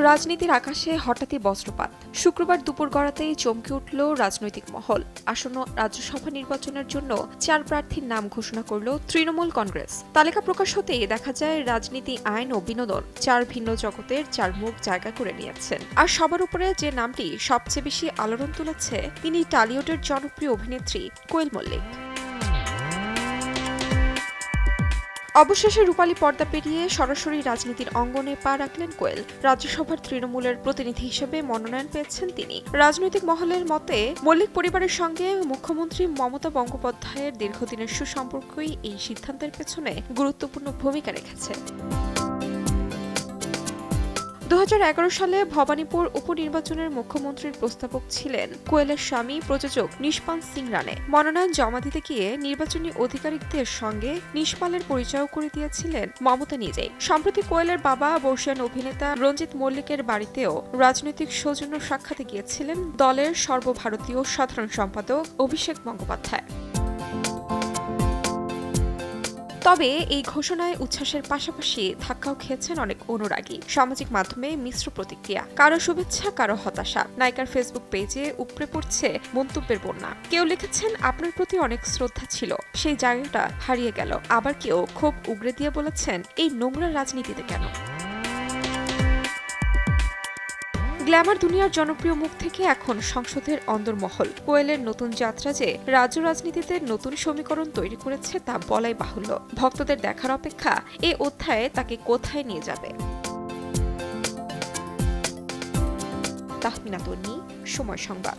রাজনীতির আকাশে হঠাৎই বজ্রপাত। শুক্রবার দুপুর গড়াতেই চমকে উঠল রাজনৈতিক মহল। আসন্ন রাজ্যসভা নির্বাচনের জন্য 4 প্রার্থীর নাম ঘোষণা করল তৃণমূল কংগ্রেস। তালিকা প্রকাশ হতেই দেখা যায় রাজনীতি, আইন ও বিনোদন 4 ভিন্ন জগতের 4 মুখ জায়গা করে নিয়েছেন। আর সবার উপরে যে নামটি সবচেয়ে বেশি আলোড়ন তুলেছে, তিনি টলিউডের জনপ্রিয় অভিনেত্রী কোয়েল মল্লিক। অবশেষে রূপালী পর্দা পেরিয়ে সরাসরি রাজনীতির অঙ্গনে পা রাখলেন কোয়েল। রাজ্যসভার তৃণমূলের প্রতিনিধি হিসেবে মনোনয়ন পেয়েছেন তিনি। রাজনৈতিক মহলের মতে, মল্লিক পরিবারের সঙ্গে মুখ্যমন্ত্রী মমতা বন্দ্যোপাধ্যায়ের দীর্ঘদিনের সুসম্পর্কই এই সিদ্ধান্তের পেছনে গুরুত্বপূর্ণ ভূমিকা রেখেছে। 2011 সালে ভবানীপুর উপনির্বাচনের মুখ্যমন্ত্রীর প্রস্তাবক ছিলেন কোয়েলের স্বামী প্রযোজক নিশপাল সিং রানে। মনোনয়ন জমা দিতে গিয়ে নির্বাচনী আধিকারিকদের সঙ্গে নিশপালের পরিচয়ও করে দিয়েছিলেন মমতা নিজেই। সম্প্রতি কোয়েলের বাবা বর্ষিয়ান অভিনেতা রঞ্জিত মল্লিকের বাড়িতেও রাজনৈতিক সৌজন্য সাক্ষাতে গিয়েছিলেন দলের সর্বভারতীয় সাধারণ সম্পাদক অভিষেক গঙ্গোপাধ্যায়। তবে এই ঘোষণায় উচ্ছ্বাসের পাশাপাশি ধাক্কাও খেয়েছেন অনেক অনুরাগী। সামাজিক মাধ্যমে মিশ্র প্রতিক্রিয়া, কারো শুভেচ্ছা, কারো হতাশা। নায়িকার ফেসবুক পেজে উপড়ে পড়ছে মন্তব্যের বন্যা। কেউ লিখেছেন, আপনার প্রতি অনেক শ্রদ্ধা ছিল, সেই জায়গাটা হারিয়ে গেল। আবার কেউ ক্ষোভ উগরে দিয়ে বলেছেন, এই নোংরা রাজনীতিতে কেন? গ্ল্যামার দুনিয়ার জনপ্রিয় মুখ থেকে এখন সংসদের অন্দরমহল। কোয়েলের নতুন যাত্রা যে রাজ্য রাজনীতিতে নতুন সমীকরণ তৈরি করেছে তা বলাই বাহুল্য। ভক্তদের দেখার অপেক্ষা এ অধ্যায়ে তাকে কোথায় নিয়ে যাবে। তাহমিনা তন্নি, সময় সংবাদ।